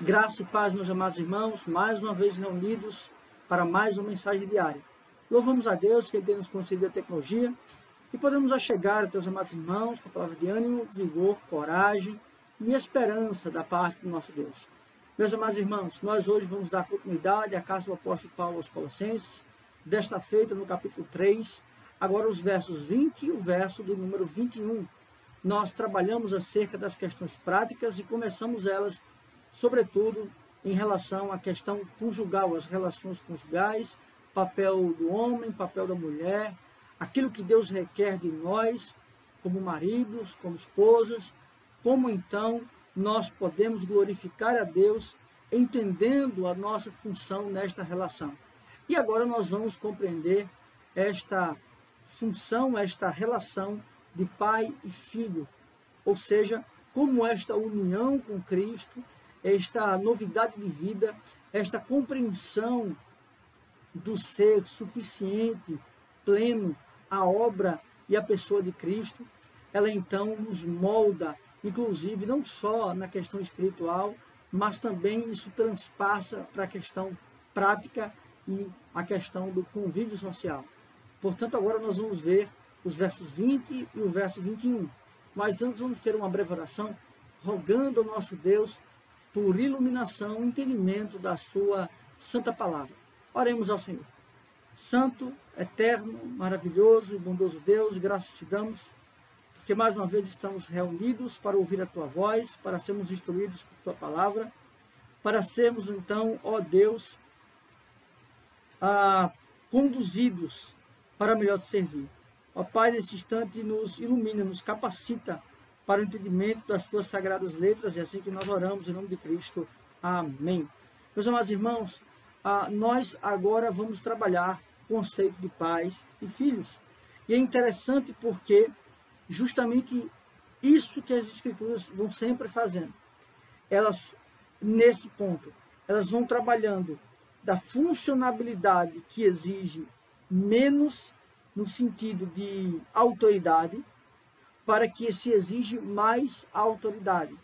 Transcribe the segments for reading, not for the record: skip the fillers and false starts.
Graça e paz, meus amados irmãos, mais uma vez reunidos para mais uma mensagem diária. Louvamos a Deus que Ele tem nos concedido a tecnologia e podemos chegar até os amados irmãos com a palavra de ânimo, vigor, coragem e esperança da parte do nosso Deus. Meus amados irmãos, nós hoje vamos dar continuidade à carta do apóstolo Paulo aos Colossenses, desta feita no capítulo 3, agora os versos 20 e o verso do número 21. Nós trabalhamos acerca das questões práticas e começamos elas sobretudo em relação à questão conjugal, as relações conjugais, papel do homem, papel da mulher, aquilo que Deus requer de nós, como maridos, como esposas, como então nós podemos glorificar a Deus entendendo a nossa função nesta relação. E agora nós vamos compreender esta função, esta relação de pai e filho, ou seja, como esta união com Cristo, esta novidade de vida, esta compreensão do ser suficiente, pleno, a obra e a pessoa de Cristo, ela então nos molda, inclusive não só na questão espiritual, mas também isso transpassa para a questão prática e a questão do convívio social. Portanto, agora nós vamos ver os versos 20 e o verso 21. Mas antes vamos ter uma breve oração, rogando ao nosso Deus por iluminação e entendimento da sua santa palavra. Oremos ao Senhor. Santo, eterno, maravilhoso e bondoso Deus, graças te damos, porque mais uma vez estamos reunidos para ouvir a tua voz, para sermos instruídos por tua palavra, para sermos então, ó Deus, conduzidos para melhor te servir. Ó Pai, nesse instante nos ilumina, nos capacita para o entendimento das tuas sagradas letras, e assim que nós oramos em nome de Cristo. Amém. Meus amados irmãos, nós agora vamos trabalhar o conceito de pais e filhos. E é interessante porque justamente isso que as Escrituras vão sempre fazendo. Elas, nesse ponto, elas vão trabalhando da funcionabilidade que exige menos no sentido de autoridade, para que se exige mais autoridade.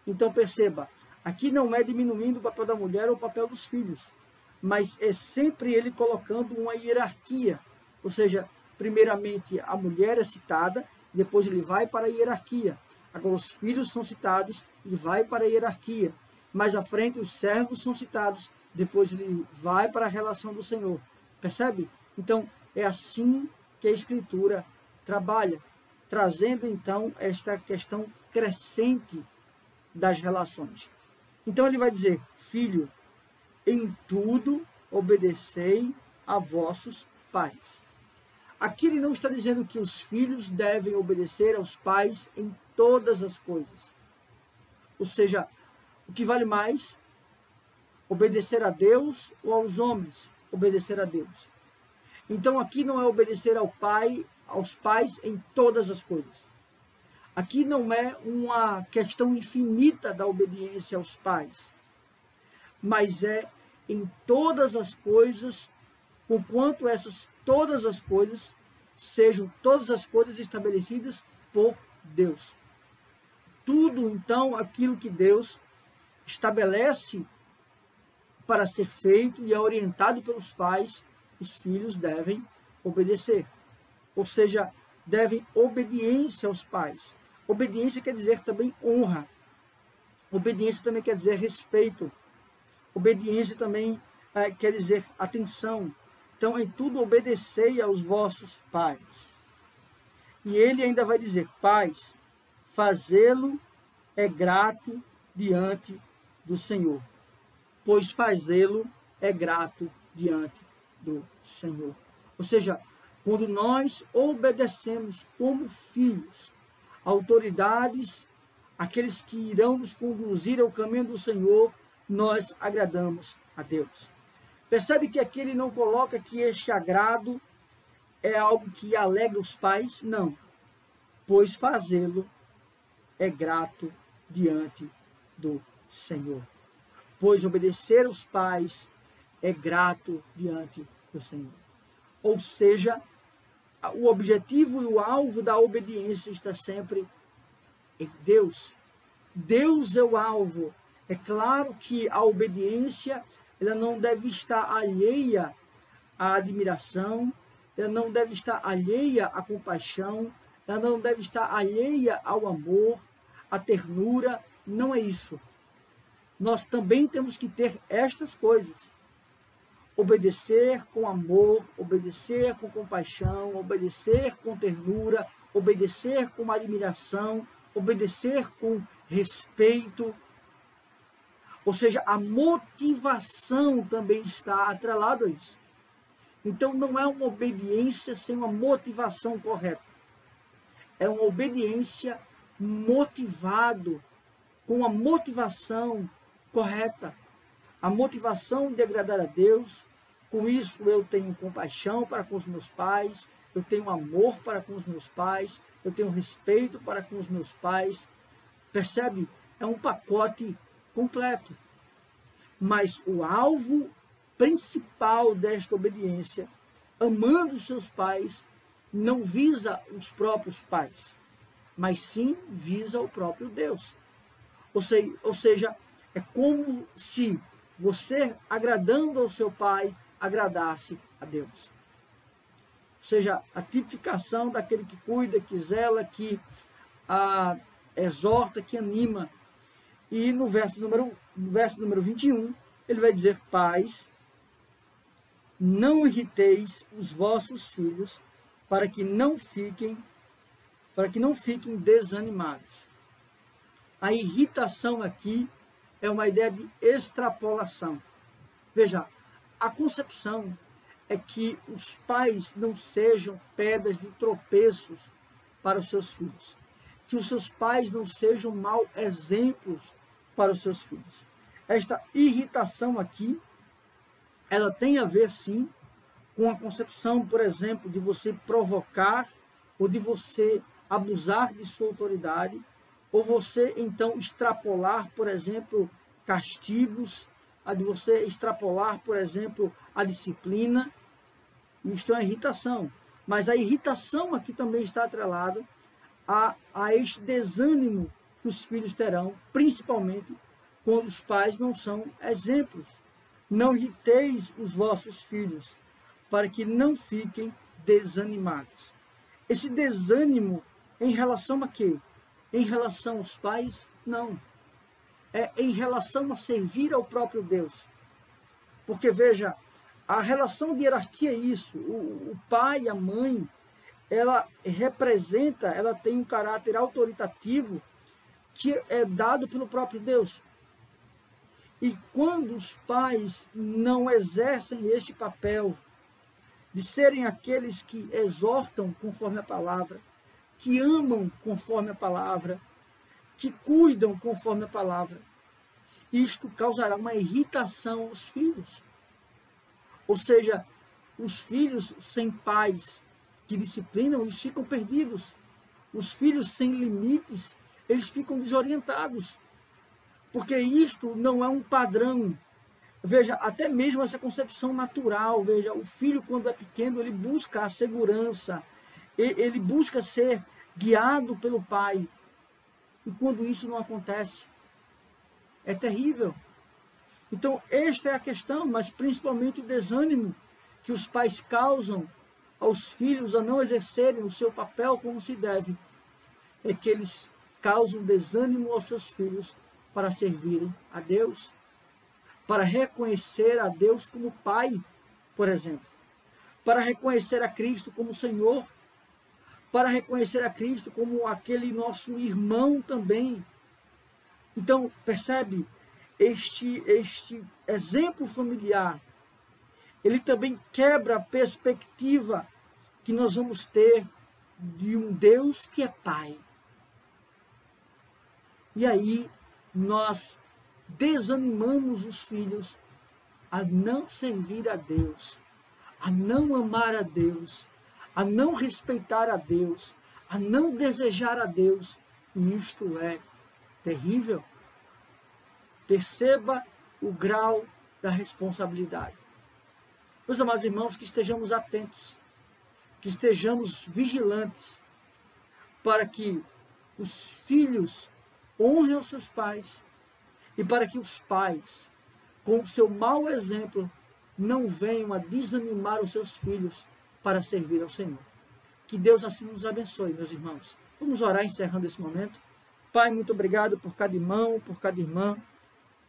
Então perceba, aqui não é diminuindo o papel da mulher ou o papel dos filhos, mas é sempre ele colocando uma hierarquia, ou seja, primeiramente a mulher é citada, depois ele vai para a hierarquia. Agora os filhos são citados e vai para a hierarquia. Mais à frente os servos são citados, depois ele vai para a relação do Senhor. Percebe? Então é assim que a Escritura trabalha, trazendo então esta questão crescente das relações. Então ele vai dizer, filho, em tudo obedecei a vossos pais. Aqui ele não está dizendo que os filhos devem obedecer aos pais em todas as coisas. Ou seja, o que vale mais, obedecer a Deus ou aos homens? Obedecer a Deus. Então aqui não é obedecer aos pais em todas as coisas. Aqui não é uma questão infinita da obediência aos pais, mas é em todas as coisas, porquanto essas todas as coisas sejam todas as coisas estabelecidas por Deus. Tudo, então, aquilo que Deus estabelece para ser feito e é orientado pelos pais, os filhos devem obedecer. Ou seja, devem obediência aos pais. Obediência quer dizer também honra. Obediência também quer dizer respeito. Obediência também quer dizer atenção. Então, em tudo obedecei aos vossos pais. E ele ainda vai dizer, pais, fazê-lo é grato diante do Senhor. Pois fazê-lo é grato diante do Senhor. Ou seja, quando nós obedecemos como filhos, autoridades, aqueles que irão nos conduzir ao caminho do Senhor, nós agradamos a Deus. Percebe que aqui ele não coloca que este agrado é algo que alegra os pais? Não. Pois fazê-lo é grato diante do Senhor. Pois obedecer aos pais é grato diante do Senhor. Ou seja, o objetivo e o alvo da obediência está sempre em Deus. Deus é o alvo, É claro que a obediência ela não deve estar alheia à admiração, ela não deve estar alheia à compaixão, ela não deve estar alheia ao amor, à ternura. Não é isso. Nós também temos que ter estas coisas. Obedecer com amor, obedecer com compaixão, obedecer com ternura, obedecer com admiração, obedecer com respeito. Ou seja, a motivação também está atrelada a isso. Então, não é uma obediência sem uma motivação correta. É uma obediência motivado com a motivação correta. A motivação de agradar a Deus. Com isso, eu tenho compaixão para com os meus pais, eu tenho amor para com os meus pais, eu tenho respeito para com os meus pais. Percebe? É um pacote completo. Mas o alvo principal desta obediência, amando os seus pais, não visa os próprios pais, mas sim visa o próprio Deus. Ou seja, é como se você, agradando ao seu pai, agradasse a Deus. Ou seja, a tipificação daquele que cuida, que zela, que exorta, que anima. E no verso número 21, ele vai dizer: pais, não irriteis os vossos filhos, para que não fiquem desanimados. A irritação aqui é uma ideia de extrapolação. Veja, a concepção é que os pais não sejam pedras de tropeços para os seus filhos. Que os seus pais não sejam mau exemplos para os seus filhos. Esta irritação aqui, ela tem a ver, sim, com a concepção, por exemplo, de você provocar ou de você abusar de sua autoridade, ou você, então, extrapolar, por exemplo, castigos, a de você extrapolar, por exemplo, a disciplina. Isto é uma irritação. Mas a irritação aqui também está atrelada a este desânimo que os filhos terão, principalmente quando os pais não são exemplos. Não irriteis os vossos filhos, para que não fiquem desanimados. Esse desânimo em relação a quê? Em relação aos pais? Não. É em relação a servir ao próprio Deus. Porque, veja, a relação de hierarquia é isso. O pai e a mãe, ela representa, ela tem um caráter autoritativo que é dado pelo próprio Deus. E quando os pais não exercem este papel de serem aqueles que exortam conforme a palavra, que amam conforme a palavra, que cuidam conforme a palavra, isto causará uma irritação aos filhos. Ou seja, os filhos sem pais que disciplinam, eles ficam perdidos. Os filhos sem limites, eles ficam desorientados. Porque isto não é um padrão. Veja, até mesmo essa concepção natural, veja, o filho quando é pequeno, ele busca a segurança, ele busca ser guiado pelo pai. E quando isso não acontece, é terrível. Então, esta é a questão, mas principalmente o desânimo que os pais causam aos filhos a não exercerem o seu papel como se deve, é que eles causam desânimo aos seus filhos para servirem a Deus, para reconhecer a Deus como Pai, por exemplo, para reconhecer a Cristo como Senhor, para reconhecer a Cristo como aquele nosso irmão também. Então, percebe, este exemplo familiar, ele também quebra a perspectiva que nós vamos ter de um Deus que é Pai. E aí, nós desanimamos os filhos a não servir a Deus, a não amar a Deus, a não respeitar a Deus, a não desejar a Deus. E isto é terrível. Perceba o grau da responsabilidade. Meus amados irmãos, que estejamos atentos, que estejamos vigilantes, para que os filhos honrem os seus pais e para que os pais, com o seu mau exemplo, não venham a desanimar os seus filhos para servir ao Senhor. Que Deus assim nos abençoe, meus irmãos. Vamos orar encerrando esse momento. Pai, muito obrigado por cada irmão, por cada irmã.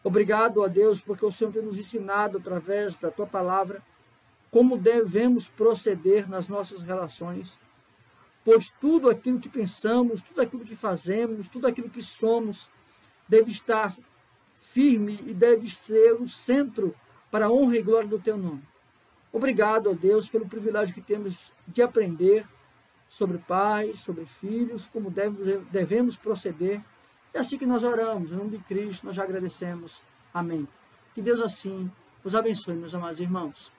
Obrigado a Deus, porque o Senhor tem nos ensinado através da tua palavra como devemos proceder nas nossas relações, pois tudo aquilo que pensamos, tudo aquilo que fazemos, tudo aquilo que somos, deve estar firme e deve ser o centro para a honra e glória do teu nome. Obrigado, ó Deus, pelo privilégio que temos de aprender sobre pais, sobre filhos, como devemos proceder. É assim que nós oramos, em nome de Cristo, nós já agradecemos. Amém. Que Deus assim os abençoe, meus amados irmãos.